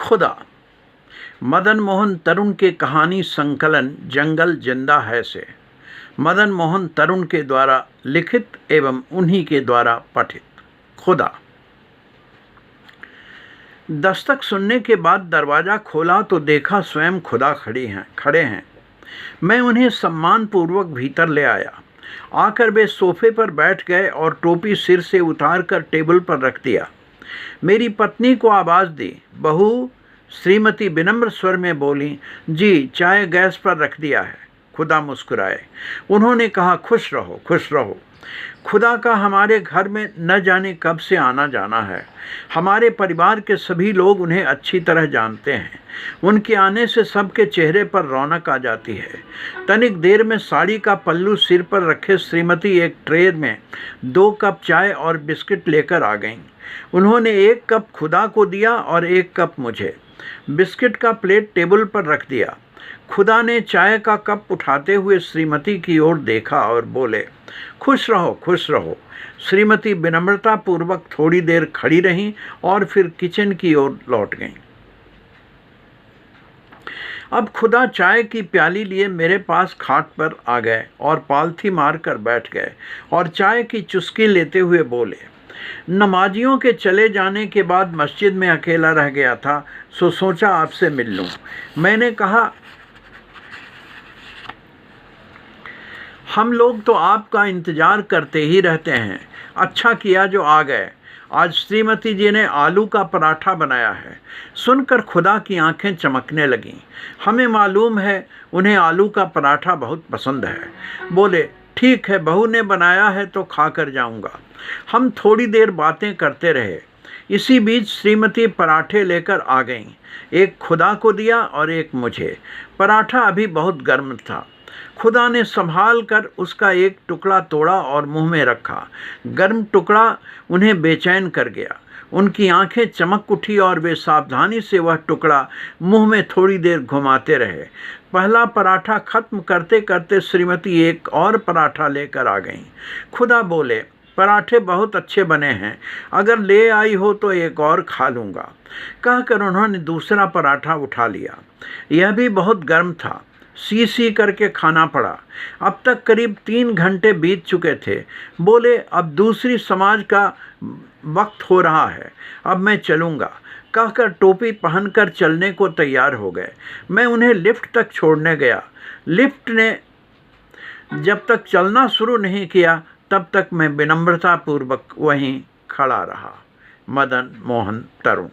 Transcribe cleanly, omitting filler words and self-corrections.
खुदा। मदन मोहन तरुण के कहानी संकलन जंगल जिंदा है से मदन मोहन तरुण के द्वारा लिखित एवं उन्हीं के द्वारा पठित। खुदा। दस्तक सुनने के बाद दरवाज़ा खोला तो देखा स्वयं खुदा खड़े हैं। मैं उन्हें सम्मानपूर्वक भीतर ले आया। आकर वे सोफे पर बैठ गए और टोपी सिर से उतार कर टेबल पर रख दिया। मेरी पत्नी को आवाज़ दी। बहू, श्रीमती विनम्र स्वर में बोली, जी चाय गैस पर रख दिया है। खुदा मुस्कुराए। उन्होंने कहा, खुश रहो, खुश रहो। खुदा का हमारे घर में न जाने कब से आना जाना है। हमारे परिवार के सभी लोग उन्हें अच्छी तरह जानते हैं। उनके आने से सबके चेहरे पर रौनक आ जाती है। तनिक देर में साड़ी का पल्लू सिर पर रखे श्रीमती एक ट्रे में 2 कप चाय और बिस्किट लेकर आ गईं। उन्होंने 1 कप खुदा को दिया और 1 कप मुझे। बिस्किट का प्लेट टेबल पर रख दिया। खुदा ने चाय का कप उठाते हुए श्रीमती की ओर देखा और बोले, खुश रहो, खुश रहो। श्रीमती विनम्रता पूर्वक थोड़ी देर खड़ी रहीं और फिर किचन की ओर लौट गईं। अब खुदा चाय की प्याली लिए मेरे पास खाट पर आ गए और पालथी मार कर बैठ गए और चाय की चुस्की लेते हुए बोले, नमाजियों के चले जाने के बाद मस्जिद में अकेला रह गया था, सो सोचा आपसे मिल लूं। मैंने कहा, हम लोग तो आपका इंतज़ार करते ही रहते हैं। अच्छा किया जो आ गए। आज श्रीमती जी ने आलू का पराठा बनाया है। सुनकर खुदा की आंखें चमकने लगीं। हमें मालूम है उन्हें आलू का पराठा बहुत पसंद है। बोले, ठीक है, बहू ने बनाया है तो खा कर जाऊँगा। हम थोड़ी देर बातें करते रहे। इसी बीच श्रीमती पराठे लेकर आ गईं। एक खुदा को दिया और एक मुझे। पराठा अभी बहुत गर्म था। खुदा ने संभाल कर उसका एक टुकड़ा तोड़ा और मुंह में रखा। गर्म टुकड़ा उन्हें बेचैन कर गया। उनकी आंखें चमक उठी और वे सावधानी से वह टुकड़ा मुंह में थोड़ी देर घुमाते रहे। पहला पराठा खत्म करते करते श्रीमती एक और पराठा लेकर आ गईं। खुदा बोले, पराठे बहुत अच्छे बने हैं, अगर ले आई हो तो एक और खा लूँगा। कहकर उन्होंने दूसरा पराठा उठा लिया। यह भी बहुत गर्म था। सी करके खाना पड़ा। अब तक करीब 3 घंटे बीत चुके थे। बोले, अब दूसरी समाज का वक्त हो रहा है, अब मैं चलूँगा। कहकर टोपी पहनकर चलने को तैयार हो गए। मैं उन्हें लिफ्ट तक छोड़ने गया। लिफ्ट ने जब तक चलना शुरू नहीं किया तब तक मैं विनम्रतापूर्वक वहीं खड़ा रहा। मदन मोहन तरुण।